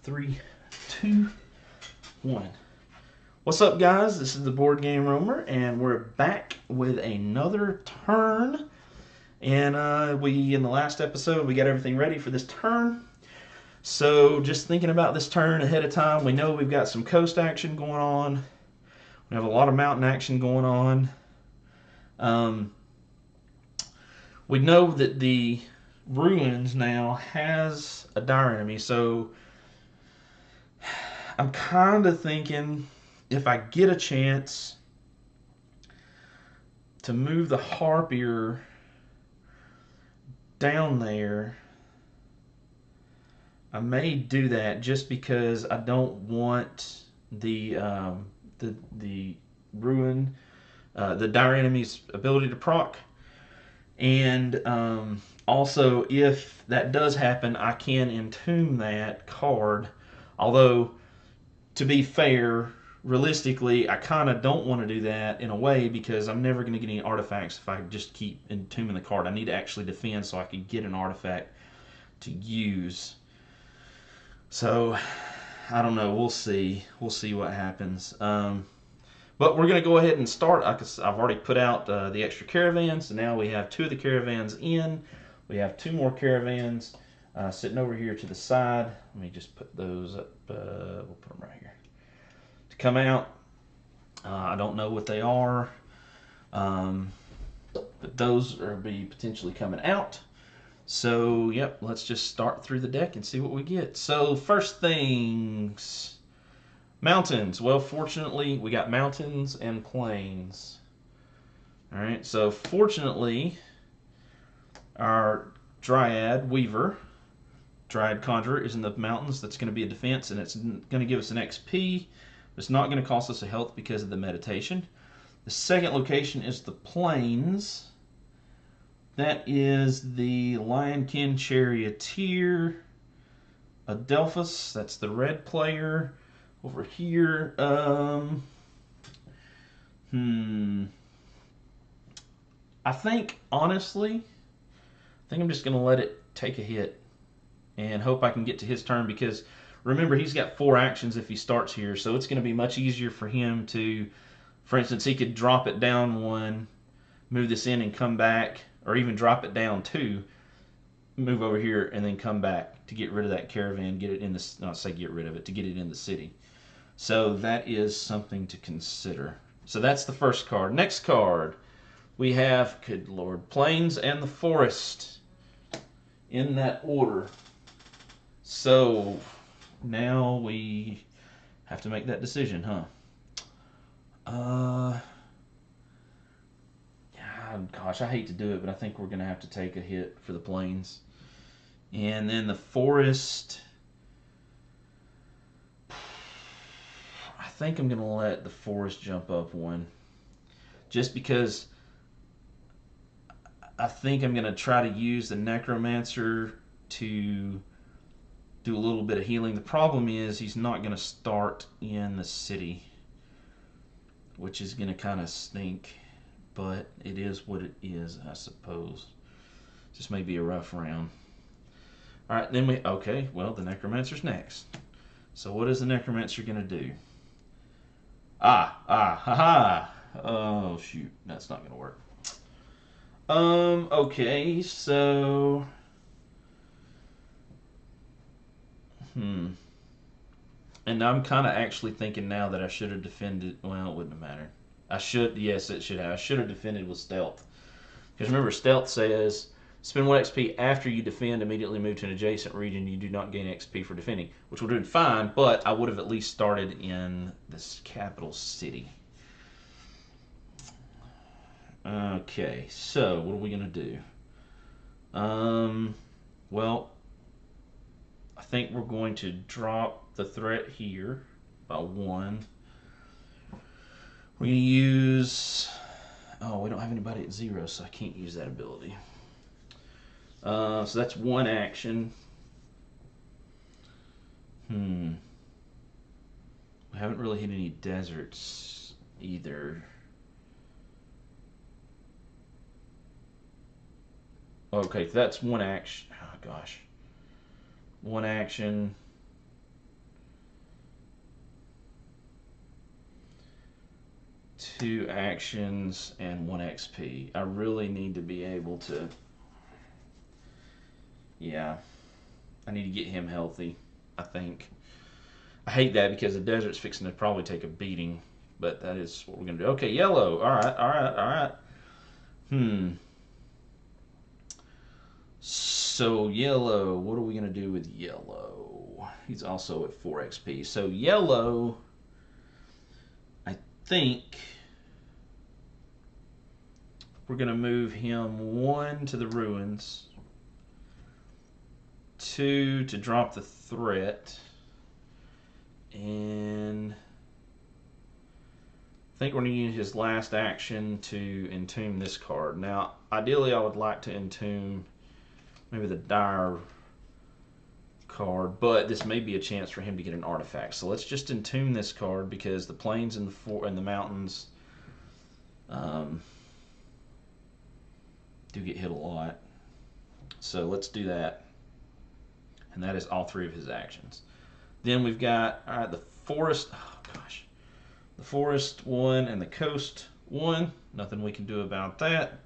Three, two, one. What's up, guys? This is the Board Game Roamer, and we're back with another turn. And in the last episode, we got everything ready for this turn. So, just thinking about this turn ahead of time, we know we've got some coast action going on. We have a lot of mountain action going on. We know that the ruins now has a dire enemy, so I'm kind of thinking if I get a chance to move the harpier down there, I may do that just because I don't want the ruin, the dire enemy's ability to proc. And also, if that does happen, I can entomb that card. Although, to be fair, realistically, I kind of don't want to do that in a way because I'm never going to get any artifacts if I just keep entombing the card. I need to actually defend so I can get an artifact to use. So, I don't know. We'll see. We'll see what happens. But we're going to go ahead and start. I've already put out the extra caravans. So now we have 2 of the caravans in. We have 2 more caravans sitting over here to the side. Let me just put those up. We'll put them right here. To come out. I don't know what they are. But those are be potentially coming out. So, yep, let's just start through the deck and see what we get. So, first things, mountains. Well, fortunately, we got mountains and plains. All right, so fortunately, our Dryad Weaver, Dryad Conjurer, is in the mountains. That's going to be a defense, and it's going to give us an XP. It's not going to cost us a health because of the meditation. The second location is the plains. That is the Lionkin Charioteer, Adelphus. That's the red player. Over here, I think, honestly, I'm just going to let it take a hit and hope I can get to his turn because, remember, he's got 4 actions if he starts here, so it's going to be much easier for him to, for instance, he could drop it down 1, move this in and come back, or even drop it down 2, move over here, and then come back to get rid of that caravan, get it in the, not say get rid of it, to get it in the city. So that is something to consider. So that's the first card. Next card, we have, good Lord, Plains and the Forest in that order. So now we have to make that decision, huh? Gosh, I hate to do it, but I think we're going to have to take a hit for the Plains. And then the Forest, I think I'm going to let the Forest jump up 1. Just because I think I'm going to try to use the Necromancer to do a little bit of healing. The problem is he's not going to start in the city, which is going to kind of stink. But it is what it is, I suppose. Just may be a rough round. All right, then okay, well, the Necromancer's next. So what is the Necromancer going to do? Haha. Oh, shoot, that's not going to work. Okay, so... And I'm kind of actually thinking now that I should have defended... Well, it wouldn't have mattered. Yes, it should have. I should have defended with stealth. Because remember, stealth says, spend 1 XP after you defend, immediately move to an adjacent region. You do not gain XP for defending, which will do fine, but I would have at least started in this capital city. Okay, so what are we going to do? Well, I think we're going to drop the threat here by 1. We're going to use... Oh, we don't have anybody at 0, so I can't use that ability. So that's 1 action. We haven't really hit any deserts either. Okay, so that's 1 action. Oh, gosh. 1 action. 2 actions and 1 XP. I really need to be able to, yeah, I need to get him healthy, I think. I hate that because the desert's fixing to probably take a beating, but that is what we're going to do. Okay, yellow. All right, all right, all right. So yellow, what are we going to do with yellow? He's also at 4 XP. So yellow, I think we're going to move him 1 to the ruins, 2 to drop the threat, and I think we're going to use his last action to entomb this card. Now, ideally, I would like to entomb maybe the dire card, but this may be a chance for him to get an artifact. So let's just entomb this card because the plains and the mountains do get hit a lot. So let's do that. And that is all 3 of his actions. Then we've got, all right, the forest. Oh, gosh. The forest 1 and the coast 1. Nothing we can do about that.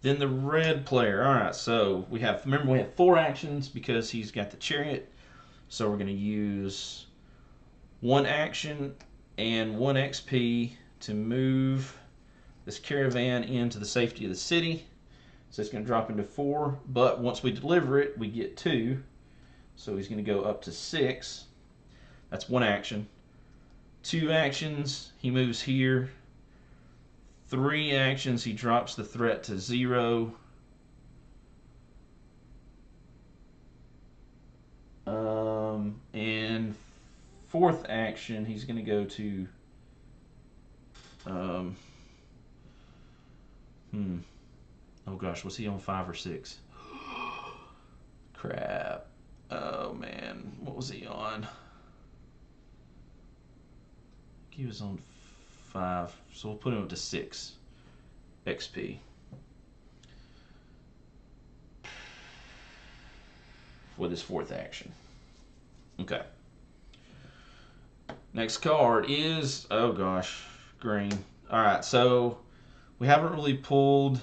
Then the red player. All right, so we have, remember we have 4 actions because he's got the chariot. So we're going to use 1 action and 1 XP to move this caravan into the safety of the city. So it's going to drop into 4, but once we deliver it, we get 2. So he's going to go up to 6. That's 1 action. 2 actions, he moves here. 3 actions, he drops the threat to 0. And 4th action, he's going to go to oh gosh, was he on 5 or 6? Crap. Oh man, what was he on? He was on 5, so we'll put him up to 6 XP. With his 4th action. Okay. Next card is, oh gosh, green. Alright, so we haven't really pulled.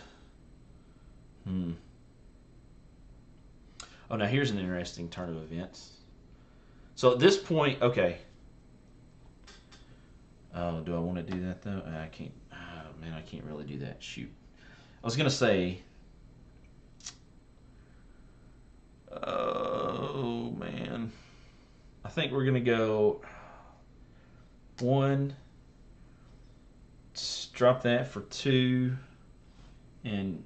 Oh, now here's an interesting turn of events. So at this point, okay. Oh, do I want to do that though? I can't. Oh, man, I can't really do that. Shoot. I was gonna say. Oh man. I think we're gonna go 1. Drop that for 2, and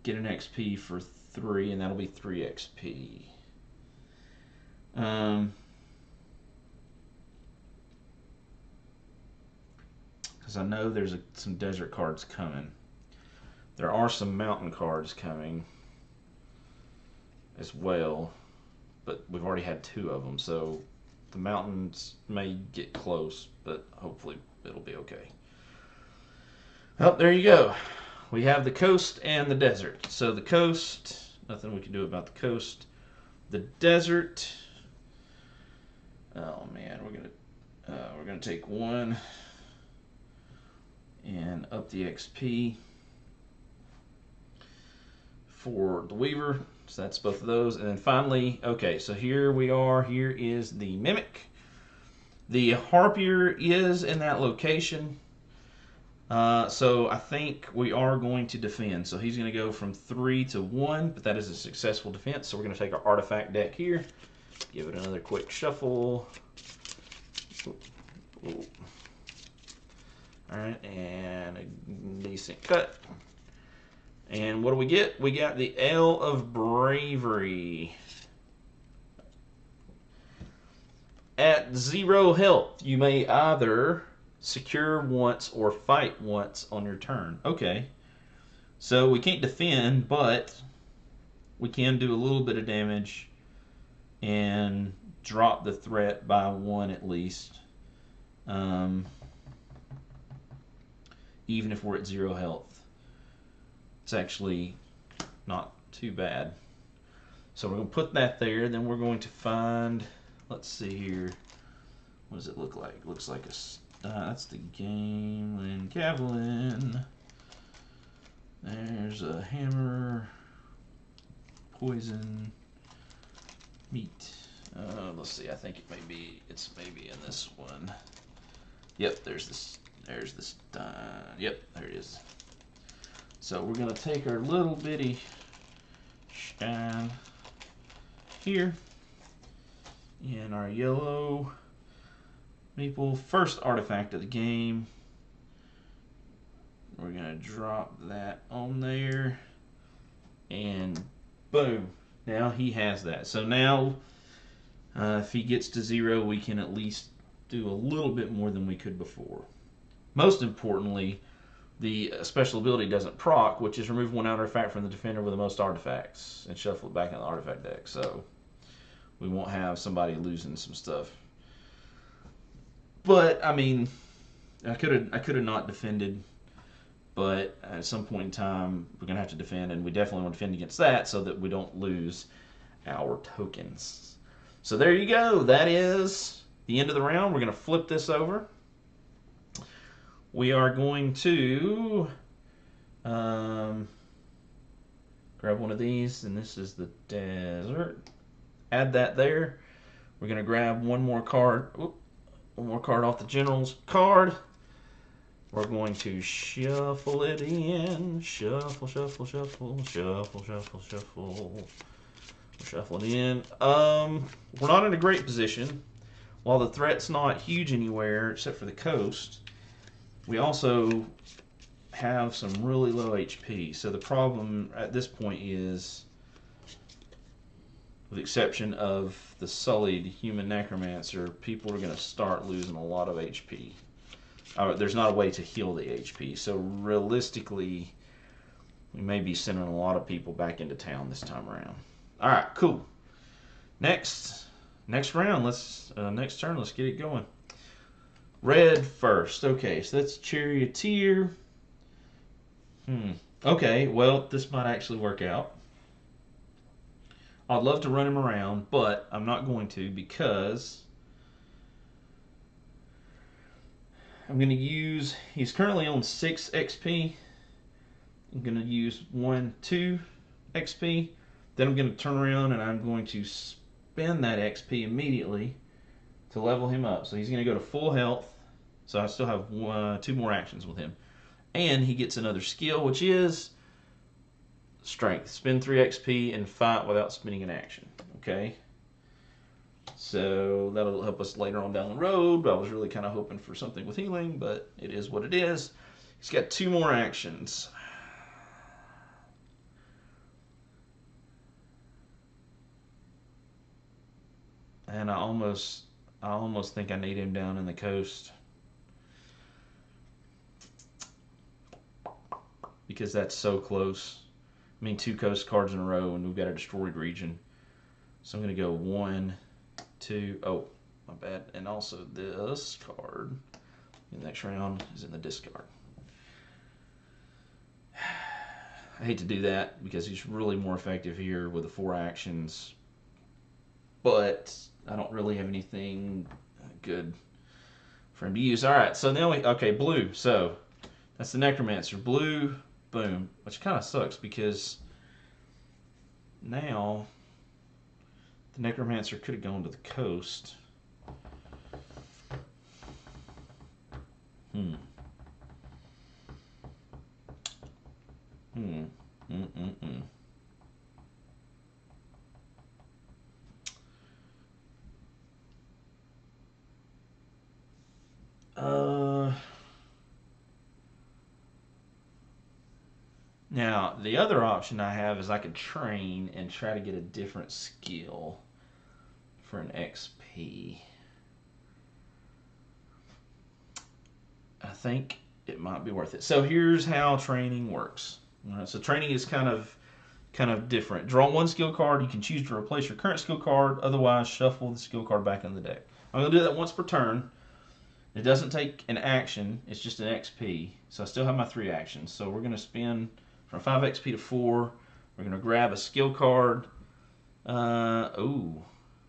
get an XP for 3, and that'll be 3 XP. Because I know there's some desert cards coming. There are some mountain cards coming as well, but we've already had 2 of them, so the mountains may get close, but hopefully it'll be okay. Oh, there you go. We have the coast and the desert. So the coast, nothing we can do about the coast. The desert, oh man, we're gonna take 1 and up the XP for the Weaver. So that's both of those. And then finally, okay, so here we are. Here is the Mimic. The Harpier is in that location. So I think we are going to defend. So he's going to go from 3 to 1, but that is a successful defense. So we're going to take our artifact deck here, give it another quick shuffle. Ooh. All right, and a decent cut. And what do we get? We got the Ale of Bravery. At 0 health, you may either secure once or fight once on your turn. Okay. So we can't defend, but we can do a little bit of damage and drop the threat by 1 at least. Even if we're at 0 health. It's actually not too bad. So we're going to put that there. Then we're going to find, let's see here. What does it look like? It looks like That's the Gamelin Javelin. There's a hammer, poison, meat. Let's see. I think it's maybe in this one. Yep. There's this. Yep. There it is. So we're gonna take our little bitty stein here in our yellow maple first artifact of the game. We're gonna drop that on there, and boom, now he has that. So now if he gets to 0, we can at least do a little bit more than we could before. Most importantly, the special ability doesn't proc, which is remove one artifact from the defender with the most artifacts and shuffle it back in the artifact deck. So we won't have somebody losing some stuff. But I mean, I could have not defended, but at some point in time we're gonna have to defend, and we definitely want to defend against that so that we don't lose our tokens. So there you go. That is the end of the round. We're gonna flip this over. We are going to grab one of these, and this is the desert. Add that there. We're going to grab one more card. One more card off the general's card. We're going to shuffle it in. Shuffle, shuffle, shuffle, shuffle, shuffle, shuffle. Shuffle it in. We're not in a great position. While the threat's not huge anywhere except for the coast, we also have some really low HP. So the problem at this point is, with the exception of the sullied human necromancer, people are going to start losing a lot of HP. There's not a way to heal the HP. So realistically, we may be sending a lot of people back into town this time around. All right, cool. Next round, next turn, let's get it going. Red first. Okay, so that's Charioteer. Okay, well, this might actually work out. I'd love to run him around, but I'm not going to because I'm going to use, he's currently on 6 XP. I'm going to use 2 XP. Then I'm going to turn around and I'm going to spend that XP immediately to level him up. So he's going to go to full health. So I still have 2 more actions with him. And he gets another skill, which is strength. Spend 3 XP and fight without spending an action. Okay? So that'll help us later on down the road. I was really kind of hoping for something with healing, but it is what it is. He's got 2 more actions. And I almost think I need him down in the coast, because that's so close. I mean, 2 coast cards in a row, and we've got a destroyed region. So I'm going to go 1, 2. Oh, my bad. And also this card in the next round is in the discard. I hate to do that because he's really more effective here with the 4 actions, but I don't really have anything good for him to use. All right, so now okay, blue. So that's the Necromancer. Blue, boom, which kind of sucks because now the Necromancer could have gone to the coast. Now, the other option I have is I could train and try to get a different skill for an XP. I think it might be worth it. So here's how training works. All right, so training is kind of different. Draw 1 skill card. You can choose to replace your current skill card. Otherwise, shuffle the skill card back in the deck. I'm going to do that once per turn. It doesn't take an action. It's just an XP. So I still have my 3 actions. So we're going to spend from 5 XP to 4. We're going to grab a skill card.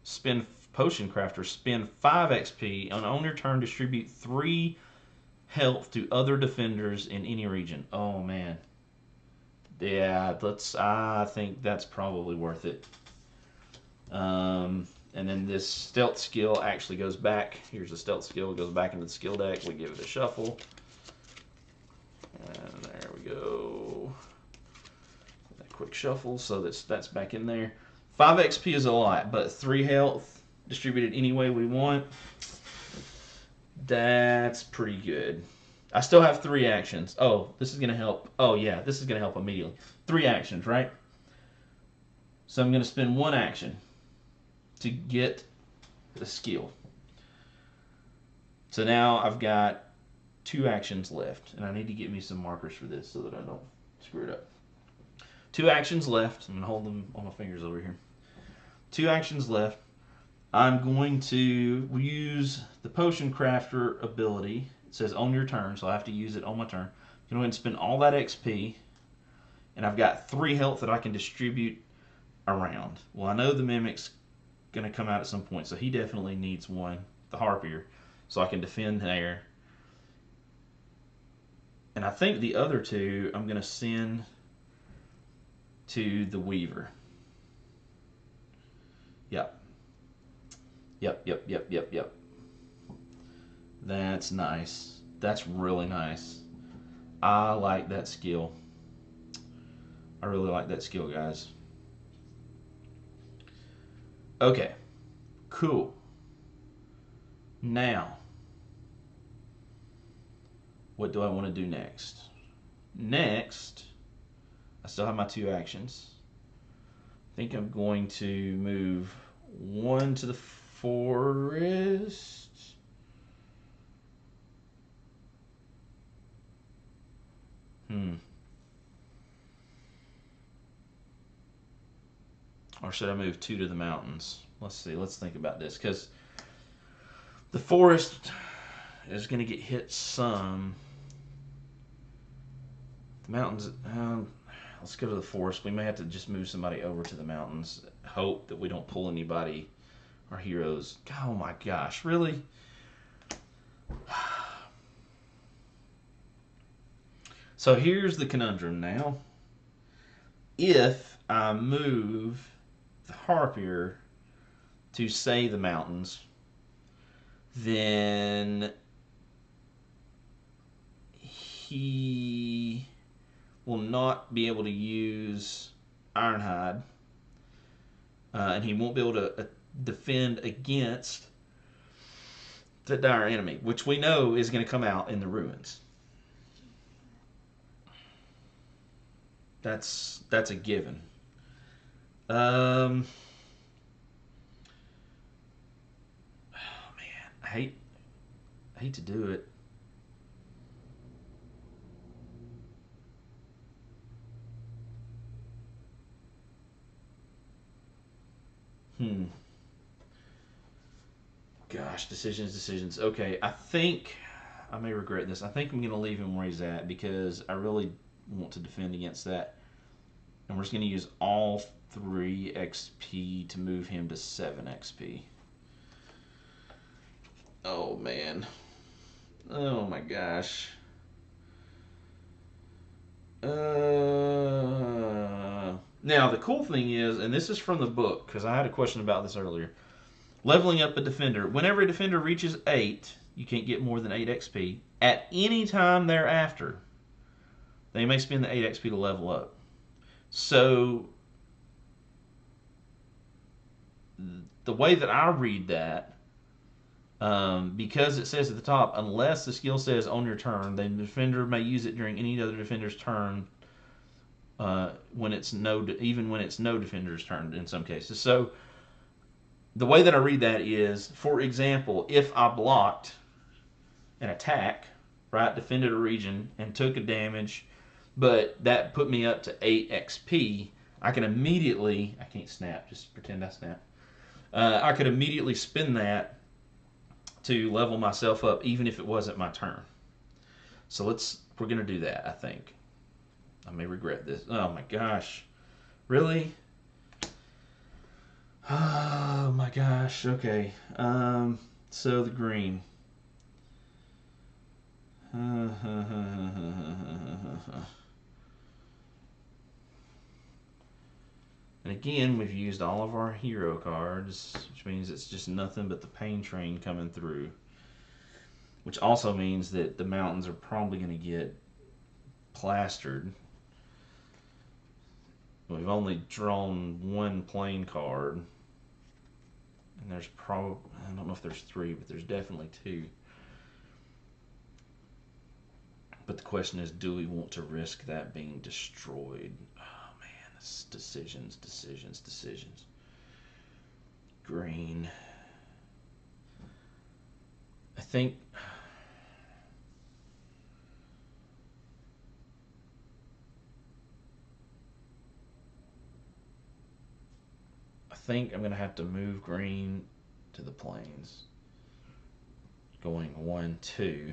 Spend potion crafter, spend 5 XP, and on your turn distribute 3 health to other defenders in any region. Oh man. Yeah, I think that's probably worth it. And then this stealth skill actually goes back. Here's the stealth skill. It goes back into the skill deck. We give it a shuffle. And there we go. A quick shuffle, so that's back in there. 5 XP is a lot, but 3 health distributed any way we want. That's pretty good. I still have 3 actions. Oh, this is going to help. Oh, yeah, this is going to help immediately. 3 actions, right? So I'm going to spend 1 action to get the skill. So now I've got 2 actions left, and I need to get me some markers for this so that I don't screw it up. 2 actions left. I'm going to hold them on my fingers over here. 2 actions left. I'm going to use the potion crafter ability. It says on your turn, so I have to use it on my turn. I'm going to go ahead and spend all that XP, and I've got 3 health that I can distribute around. Well, I know the Mimic's going to come out at some point, so he definitely needs one, the Harpier, so I can defend there. And I think the other 2 I'm going to send to the Weaver. Yep. Yep. That's nice. That's really nice. I like that skill. I really like that skill, guys. Okay. Cool. Now, what do I want to do next? Next, I still have my 2 actions. I think I'm going to move 1 to the forest. Or should I move 2 to the mountains? Let's see. Let's think about this, because the forest is going to get hit some. The mountains. Let's go to the forest. We may have to just move somebody over to the mountains. Hope that we don't pull anybody. Our heroes. Oh my gosh, really? So here's the conundrum now. If I move the Harpier to, say, the mountains, then he will not be able to use Ironhide, and he won't be able to defend against the dire enemy, which we know is going to come out in the ruins. That's a given. Oh man, I hate to do it. Gosh, decisions. Okay, I think I may regret this. I think I'm going to leave him where he's at because I really want to defend against that. And we're just going to use all 3 XP to move him to 7 XP. Oh, man. Oh, my gosh. Now, the cool thing is, and this is from the book, because I had a question about this earlier. Leveling up a defender. Whenever a defender reaches 8, you can't get more than 8 XP. At any time thereafter, they may spend the 8 XP to level up. So, the way that I read that, because it says at the top, unless the skill says on your turn, then the defender may use it during any other defender's turn, even when it's no defender's turn in some cases. So, the way that I read that is, for example, if I blocked an attack, right, defended a region and took a damage, but that put me up to 8 XP, I can immediately, I can't snap, just pretend I snap. I could immediately spend that to level myself up, even if it wasn't my turn. So we're going to do that, I think. I may regret this. Oh my gosh. Really? Oh my gosh. Okay. So the green. And again, we've used all of our hero cards, which means it's just nothing but the pain train coming through. Which also means that the mountains are probably going to get plastered. We've only drawn one plain card. And there's probably, I don't know if there's three, but there's definitely two. But the question is, do we want to risk that being destroyed? Oh man, it's decisions. Green. I think I'm going to have to move green to the plains. Going 1, 2.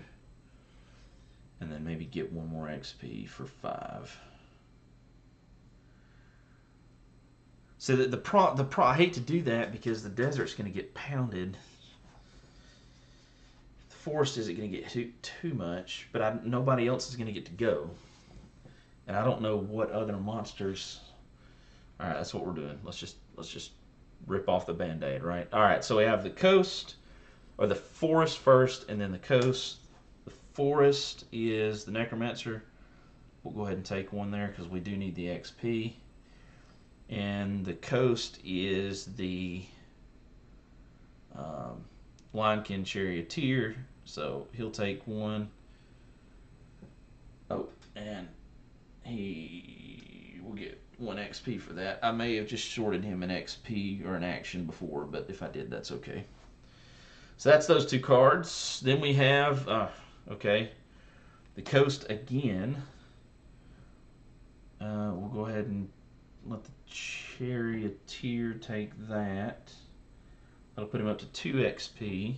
And then maybe get one more XP for 5. So that I hate to do that because the desert's going to get pounded. The forest isn't going to get too much, but nobody else is going to get to go. And I don't know what other monsters. All right, that's what we're doing. Let's just rip off the band-aid, right? All right, so we have the coast, or the forest first, and then the coast. The forest is the necromancer. We'll go ahead and take one there because we do need the XP. And the coast is the Linekin Charioteer, so he'll take one. Oh, and he will get 1 XP for that. I may have just shorted him an XP or an action before, but if I did, that's okay. So that's those 2 cards. Then we have, okay, the coast again. We'll go ahead and let the Charioteer take that. That'll put him up to 2 XP. The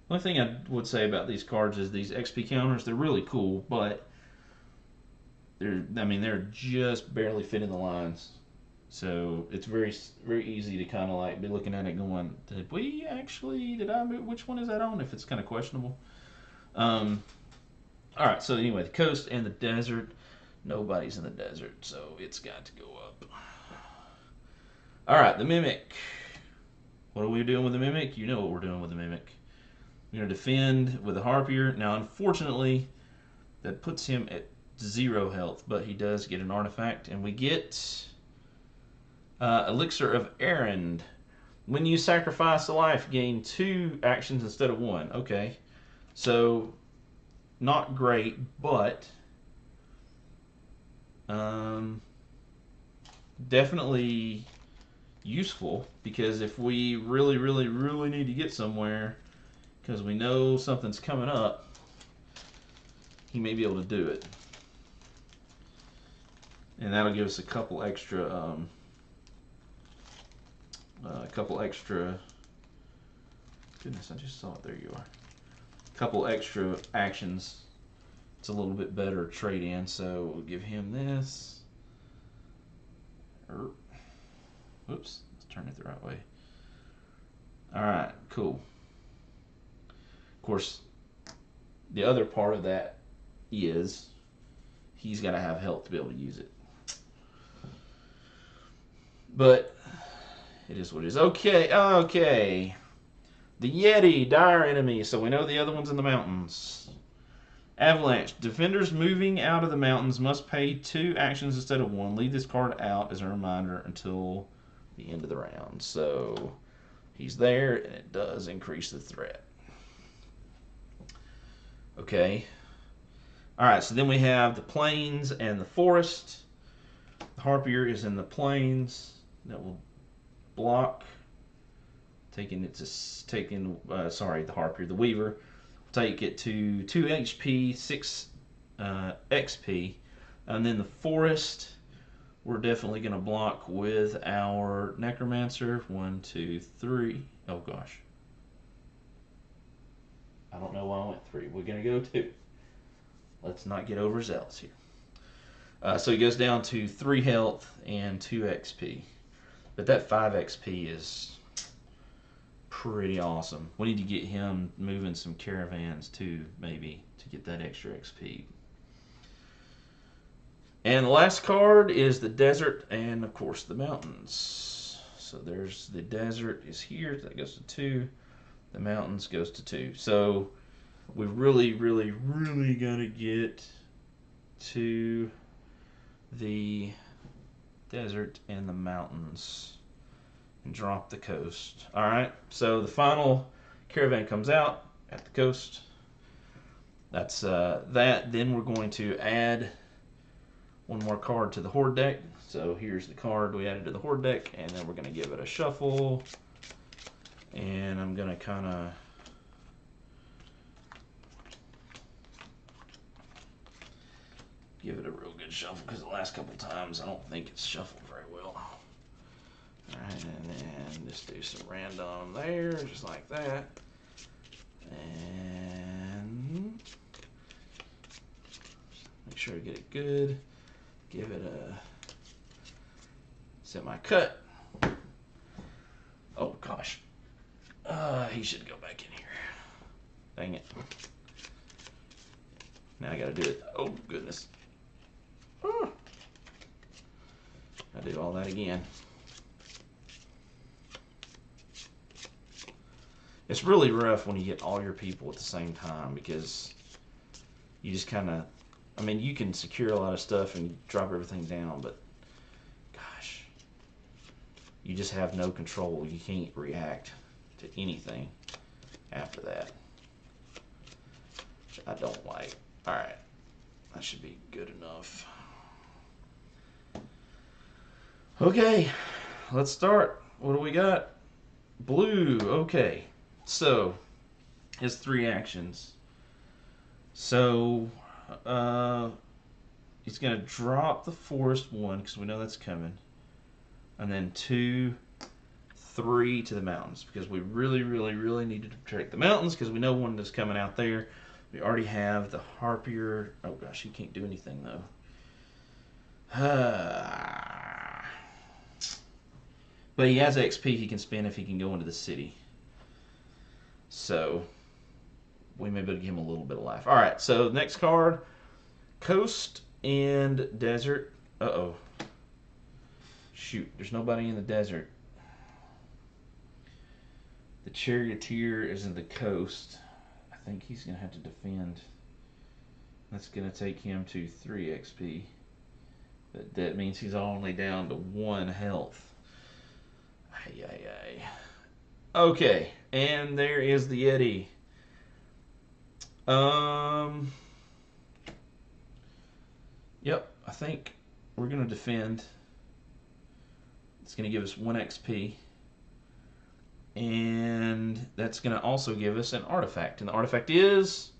only thing I would say about these cards is these XP counters, they're really cool, but they're just barely fitting the lines. So it's very easy to kind of like be looking at it going, did I move, which one is that on, if it's kind of questionable. Alright, so anyway, the coast and the desert. Nobody's in the desert, so it's got to go up. Alright, the Mimic. What are we doing with the Mimic? You know what we're doing with the Mimic. We're going to defend with the Harpier. Now, unfortunately, that puts him at 0 health, but he does get an artifact, and we get Elixir of Errand. When you sacrifice a life, gain 2 actions instead of 1. Okay, so not great, but definitely useful, because if we really need to get somewhere because we know something's coming up, he may be able to do it. And that'll give us a couple extra goodness, I just saw it, there you are. A couple extra actions. It's a little bit better trade in, so we'll give him this. Whoops, let's turn it the right way. Alright, cool. Of course, the other part of that is he's got to have health to be able to use it. But it is what it is. Okay. The Yeti, dire enemy. So we know the other one's in the mountains. Avalanche. Defenders moving out of the mountains must pay 2 actions instead of 1. Leave this card out as a reminder until the end of the round. So he's there, and it does increase the threat. Okay. Alright, so then we have the plains and the forest. The Harpier is in the plains. That will block. The Harpier, the Weaver, take it to 2 HP, 6 XP. And then the forest, we're definitely going to block with our Necromancer. 1, 2, 3. Oh gosh. I don't know why I went 3. We're going to go 2. Let's not get overzealous here. So he goes down to 3 health and 2 XP. But that 5 XP is pretty awesome. We need to get him moving some caravans too, maybe, to get that extra XP. And the last card is the desert and, of course, the mountains. So there's the desert is here. That goes to 2. The mountains goes to 2. So we really, really, really got to get to the desert and the mountains and drop the coast. All right. So the final caravan comes out at the coast. That's that. Then we're going to add one more card to the horde deck. So here's the card we added to the horde deck, and then we're going to give it a shuffle. And I'm going to kind of give it a real good shuffle because the last couple times I don't think it's shuffled very well. Alright, and then just do some random there, just like that. And make sure I get it good. Give it a semi-cut. Oh gosh. He should go back in here. Dang it. Now I gotta do it. Oh goodness. I do all that again. It's really rough when you get all your people at the same time because you just kind of, I mean, you can secure a lot of stuff and drop everything down, but gosh, you just have no control. You can't react to anything after that, which I don't like. All right, that should be good enough. Okay, let's start. What do we got? Blue. Okay, so it's 3 actions. So he's going to drop the forest 1 because we know that's coming, and then 2, 3 to the mountains because we really, really, really needed to protect the mountains because we know one is coming out there. We already have the Harpier. Oh gosh, he can't do anything though. But he has XP he can spend if he can go into the city. So we may be able to give him a little bit of life. All right, so next card, coast and desert. Uh-oh. Shoot, there's nobody in the desert. The charioteer is in the coast. I think he's going to have to defend. That's going to take him to 3 XP. But that means he's only down to 1 health. Ay, ay, ay. Okay, and there is the Yeti. Yep, I think we're going to defend. It's going to give us 1 XP. And that's going to also give us an artifact. And the artifact is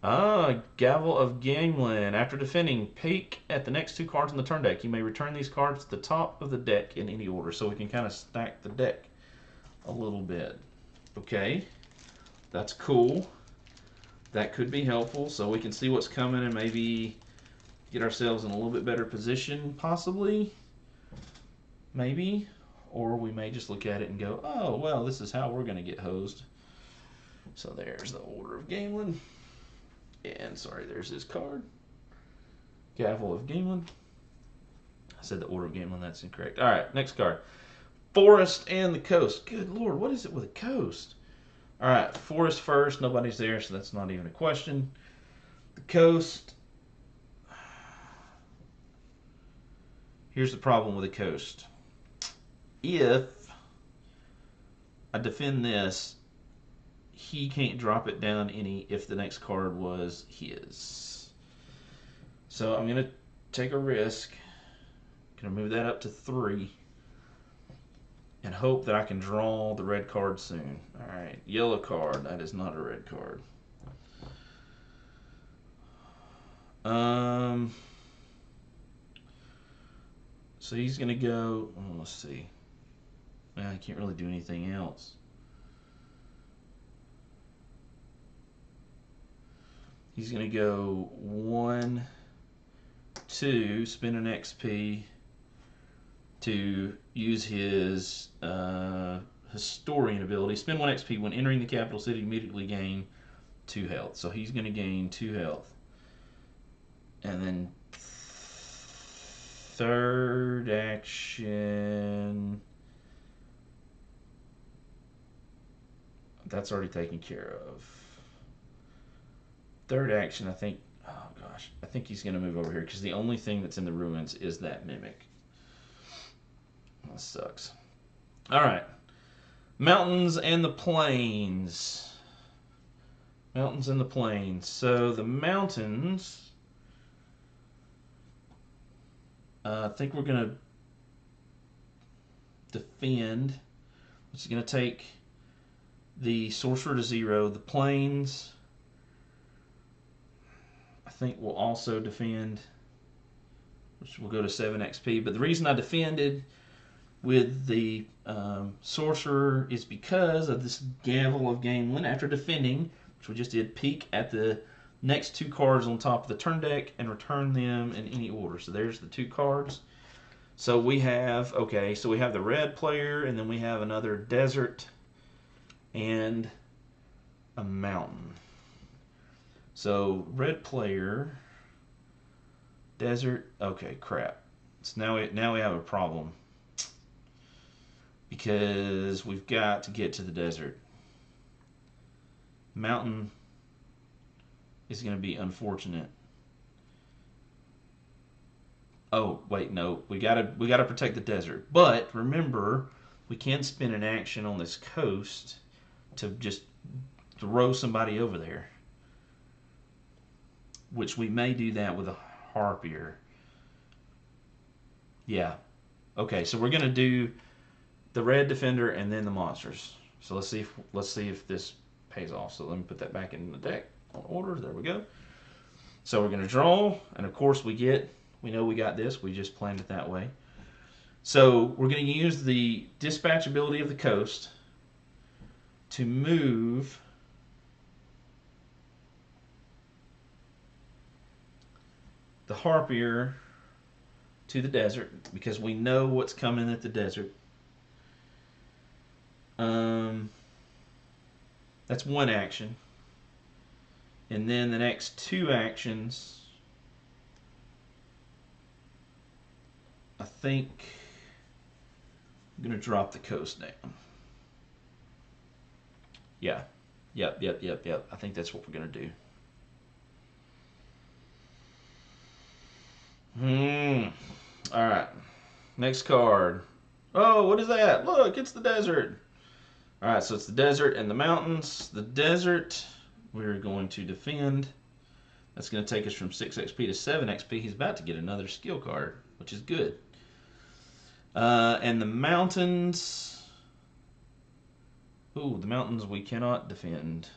Gavel of Gamelin. After defending, peek at the next 2 cards on the turn deck. You may return these cards to the top of the deck in any order. So we can kind of stack the deck a little bit. Okay, that's cool. That could be helpful. So we can see what's coming and maybe get ourselves in a little bit better position, possibly. Maybe. Or we may just look at it and go, oh, well, this is how we're going to get hosed. So there's the Order of Gamelin. And, sorry, there's his card. Gavel of Gamelin. I said the Order of Gamelin. That's incorrect. All right, next card. Forest and the coast. Good Lord, what is it with a coast? All right, forest first. Nobody's there, so that's not even a question. The coast. Here's the problem with the coast. If I defend this, he can't drop it down any if the next card was his. So I'm going to take a risk. Going to move that up to 3 and hope that I can draw the red card soon. All right, yellow card. That is not a red card. So he's going to go, let's see. I can't really do anything else. He's going to go 1, 2, spend an XP to use his Historian ability. Spend 1 XP when entering the capital city. Immediately gain 2 health. So he's going to gain 2 health. And then third action. That's already taken care of. Third action, I think. Oh gosh, I think he's going to move over here because the only thing that's in the ruins is that mimic. That sucks. All right, mountains and the plains. Mountains and the plains. So the mountains. I think we're going to defend, which is going to take the sorcerer to 0. The plains, I think, will also defend, which will go to 7 XP. But the reason I defended with the sorcerer is because of this gavel of gameland. After defending, which we just did, peek at the next 2 cards on top of the turn deck and return them in any order. So there's the 2 cards. So we have, okay, so we have the red player, and then we have another desert and a mountain. So red player, desert, okay, crap. So now we have a problem because we've got to get to the desert. Mountain is going to be unfortunate. Oh, wait, no. We gotta protect the desert. But remember, we can spend an action on this coast to just throw somebody over there. Which we may do that with a harpier. Yeah. Okay, so we're gonna do the red defender and then the monsters. So let's see if this pays off. So let me put that back in the deck on order. There we go. So we're gonna draw, and of course we know we got this. We just planned it that way. So we're going to use the dispatch ability of the coast to move the harpier to the desert because we know what's coming at the desert. That's 1 action. And then the next 2 actions, I think I'm going to drop the coast down. Yeah. Yep. I think that's what we're going to do. Alright. Next card. Oh, what is that? Look, it's the desert. Alright, so it's the desert and the mountains. The desert, we're going to defend. That's going to take us from 6 XP to 7 XP. He's about to get another skill card, which is good. And the mountains. Ooh, the mountains we cannot defend,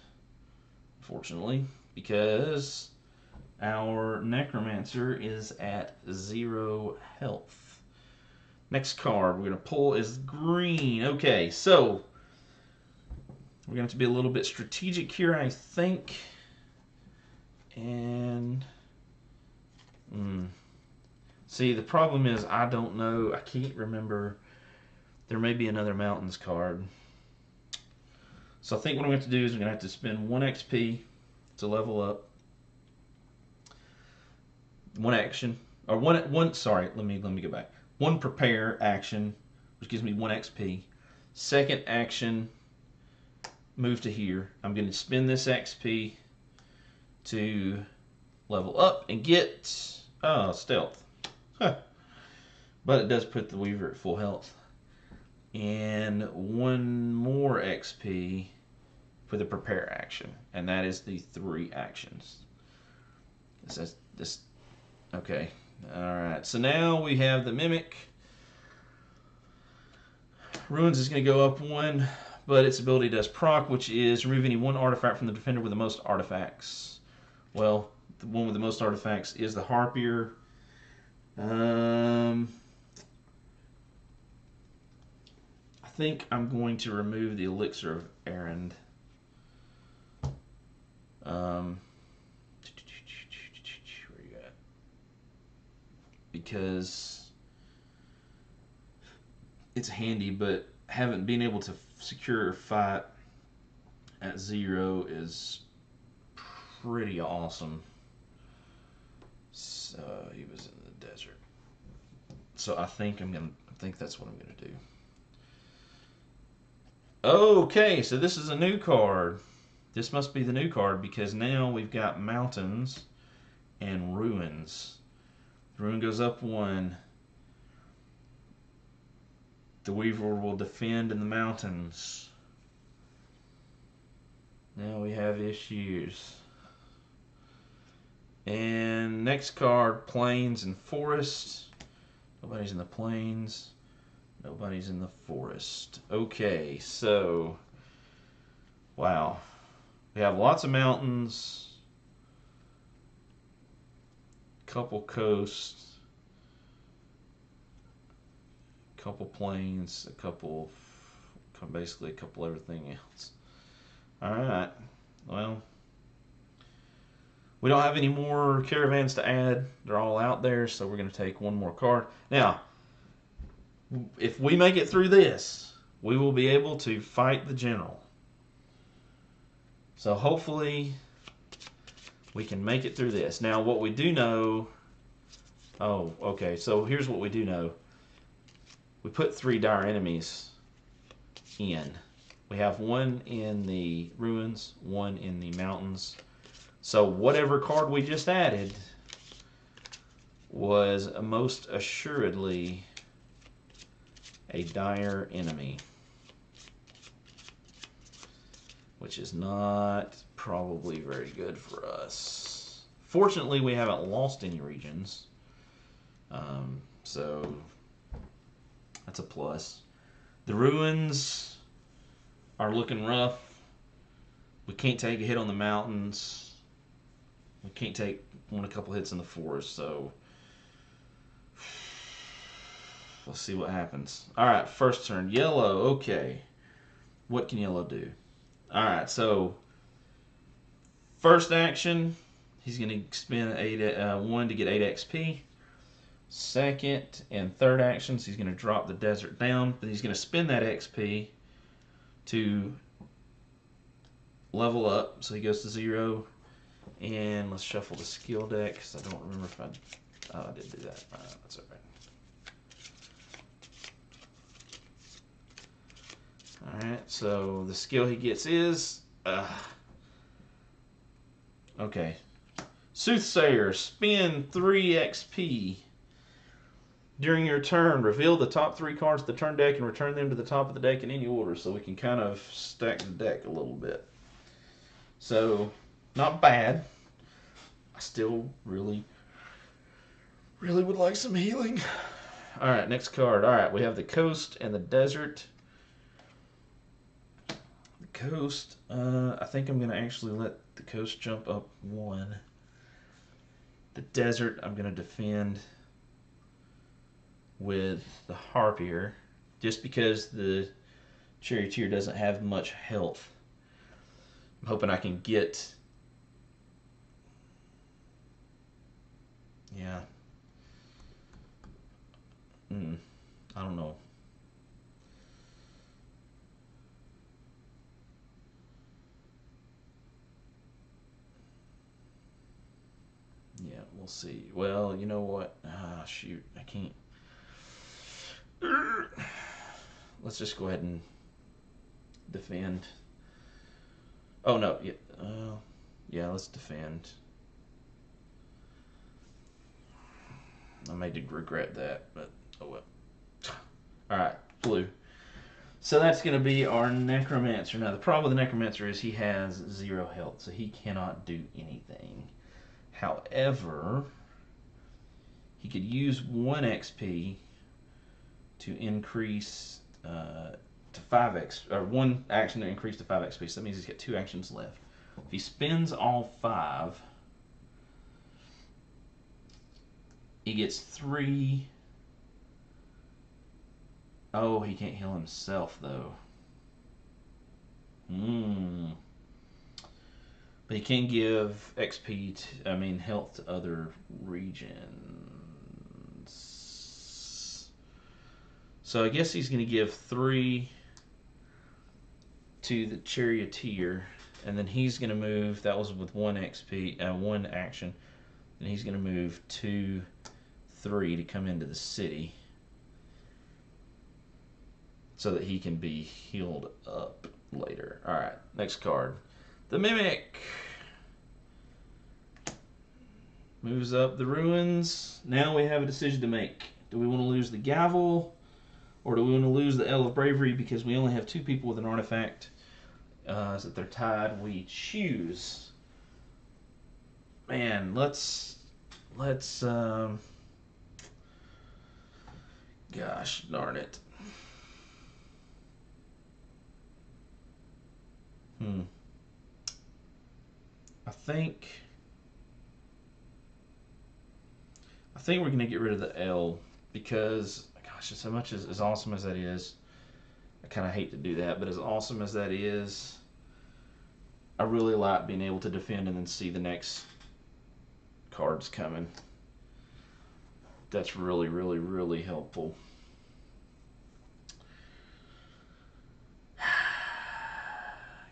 unfortunately, because our necromancer is at 0 health. Next card we're going to pull is green. Okay, so we're going to have to be a little bit strategic here, I think. And see, the problem is I don't know. I can't remember. There may be another mountains card. So I think what I'm going to have to do is I'm going to have to spend 1 XP to level up. 1 action, or one. Sorry, let me go back. 1 prepare action, which gives me 1 XP. Second action, move to here. I'm going to spend this XP to level up and get stealth. Huh. But it does put the Weaver at full health. And 1 more XP for the prepare action. And that is the 3 actions. This. Okay. Alright. So now we have the Mimic. Ruins is going to go up 1, but its ability does proc, which is remove any 1 artifact from the defender with the most artifacts. Well, the one with the most artifacts is the Harpier. I think I'm going to remove the Elixir of Errand. Where you at? Because it's handy, but haven't been able to secure a fight at 0 is pretty awesome. So he was in the desert. So I think that's what I'm gonna do. Okay, so this is a new card. This must be the new card because now we've got mountains and ruins. The ruin goes up 1. The Weaver will defend in the mountains. Now we have issues. And next card, plains and forest. Nobody's in the plains. Nobody's in the forest. Okay, so wow. We have lots of mountains, couple coasts, couple plains, basically a couple everything else. Alright, well, we don't have any more caravans to add. They're all out there, so we're going to take one more card. Now, if we make it through this, we will be able to fight the general. So hopefully we can make it through this. Now what we do know, oh, okay, so here's what we do know. We put 3 dire enemies in. We have 1 in the ruins, 1 in the mountains. So whatever card we just added was most assuredly a dire enemy, which is not probably very good for us. Fortunately, we haven't lost any regions, so that's a plus. The ruins are looking rough. We can't take a hit on the mountains. We can't take a couple hits in the forest, so let's see what happens. Alright, first turn. Yellow, okay. What can yellow do? Alright, so first action, he's going to spend 1 to get 8 XP. Second and third actions, he's going to drop the desert down, but he's going to spend that XP to level up. So he goes to 0. And let's shuffle the skill deck because I don't remember if I did do that. That's all right. All right, so the skill he gets is okay. Soothsayer, spend 3 XP. During your turn, reveal the top 3 cards of the turn deck and return them to the top of the deck in any order, so we can kind of stack the deck a little bit. So, not bad. I still really would like some healing. Alright, next card. Alright, we have the coast and the desert. The coast, I think I'm going to actually let the coast jump up 1. The desert, I'm going to defend with the Harpier, just because the Charioteer doesn't have much health. I'm hoping I can get... Yeah. I don't know. Yeah, we'll see. Well, you know what? Shoot, I can't. Let's just go ahead and defend. Oh no, yeah, yeah. Let's defend. I may regret that, but oh well. All right, blue. So that's going to be our Necromancer. Now the problem with the Necromancer is he has 0 health, so he cannot do anything. However, he could use 1 XP to increase to 5x, or 1 action to increase to 5 XP. So that means he's got 2 actions left. If he spends all 5, he gets 3. Oh, he can't heal himself though. But he can give XP health to other regions. So I guess he's going to give 3 to the charioteer, and then he's going to move. That was with 1 XP, 1 action. And he's going to move 2, 3 to come into the city, so that he can be healed up later. All right, next card, the mimic. Moves up the ruins. Now we have a decision to make. Do we want to lose the gavel, or do we want to lose the L of Bravery because we only have 2 people with an artifact? So that they're tied. We choose. Man, let's. Gosh darn it. I think we're going to get rid of the L because, gosh, as much as awesome as that is, I kind of hate to do that, but as awesome as that is, I really like being able to defend and then see the next cards coming. That's really, really, really helpful.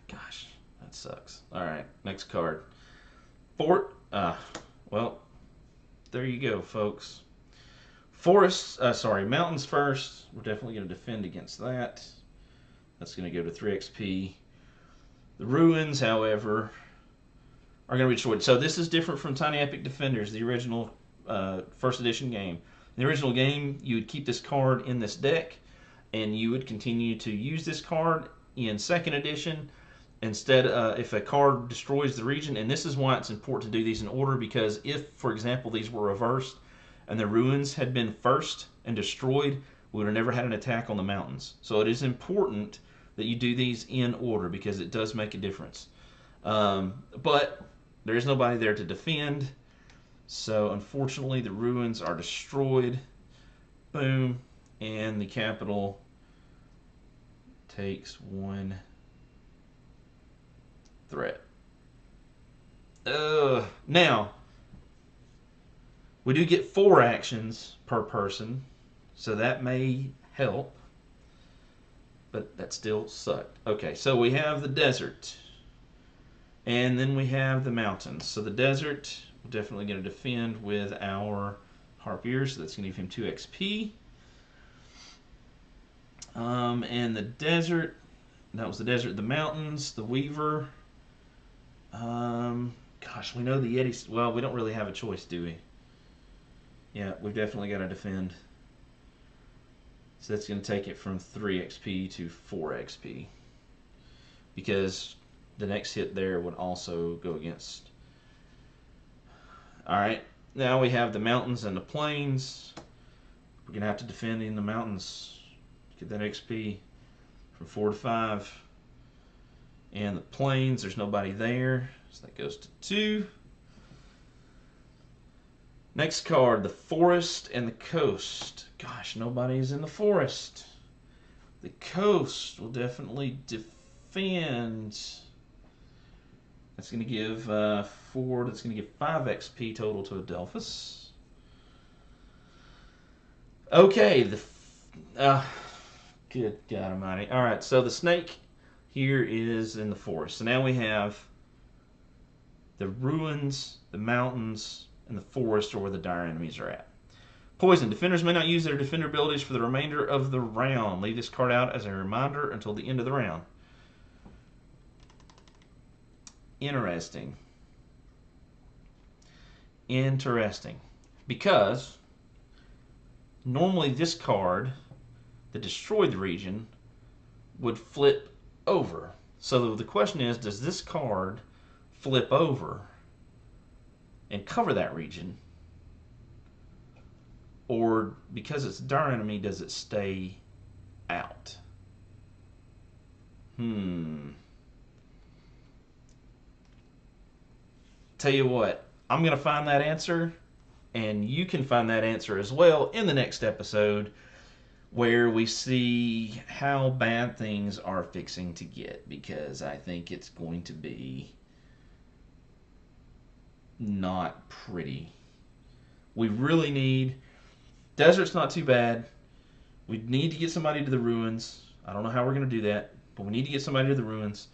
Gosh, that sucks. All right, next card. Fort. Well, there you go, folks. Mountains first. We're definitely going to defend against that. That's going to go to 3 XP. The ruins, however, are going to be destroyed. So this is different from Tiny Epic Defenders, the original first edition game. In the original game, you would keep this card in this deck, and you would continue to use this card in second edition. Instead, if a card destroys the region, and this is why it's important to do these in order, because if, for example, these were reversed and the ruins had been first and destroyed, we would have never had an attack on the mountains. So it is important that you do these in order because it does make a difference. But there is nobody there to defend, so unfortunately the ruins are destroyed. Boom, and the capital takes 1 threat. Now, we do get 4 actions per person, so that may help, but that still sucked. Okay, so we have the desert, and then we have the mountains. So the desert, we're definitely going to defend with our Harpier, so that's going to give him 2 XP. And the desert, that was the desert. The mountains, the Weaver. Gosh, we know the Yeti. Well, we don't really have a choice, do we? Yeah, we've definitely got to defend. So that's going to take it from 3 XP to 4 XP. Because the next hit there would also go against. Alright, now we have the mountains and the plains. We're going to have to defend in the mountains. Get that XP from 4 to 5. And the plains, there's nobody there. So that goes to 2. Next card, the forest and the coast. Gosh, nobody's in the forest. The coast will definitely defend. That's going to give 4. That's going to give 5 XP total to Adelphus. Okay, good God Almighty. All right, so the snake here is in the forest. So now we have the ruins, the mountains, and the forest are where the dire enemies are at. Poison. Defenders may not use their defender abilities for the remainder of the round. Leave this card out as a reminder until the end of the round. Interesting. Because normally this card that destroyed the region would flip over. So the question is, does this card flip over and cover that region? Or because it's a dire enemy, does it stay out? Tell you what, I'm going to find that answer, and you can find that answer as well in the next episode, where we see how bad things are fixing to get, because I think it's going to be not pretty. We really need... Desert's not too bad. We need to get somebody to the ruins. I don't know how we're going to do that. but we need to get somebody to the ruins,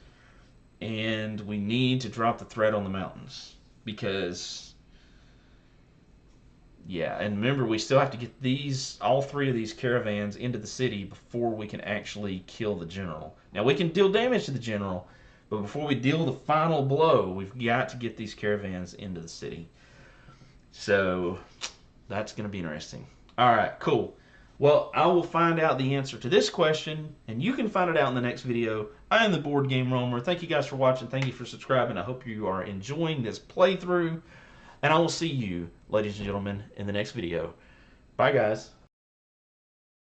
and we need to drop the threat on the mountains because, yeah. And remember, we still have to get all three of these caravans into the city before we can actually kill the general. Now we can deal damage to the general, but before we deal the final blow, we've got to get these caravans into the city. So that's going to be interesting. All right, cool. Well, I will find out the answer to this question, and you can find it out in the next video. I am the Board Game Roamer. Thank you guys for watching. Thank you for subscribing. I hope you are enjoying this playthrough, and I will see you, ladies and gentlemen, in the next video. Bye, guys.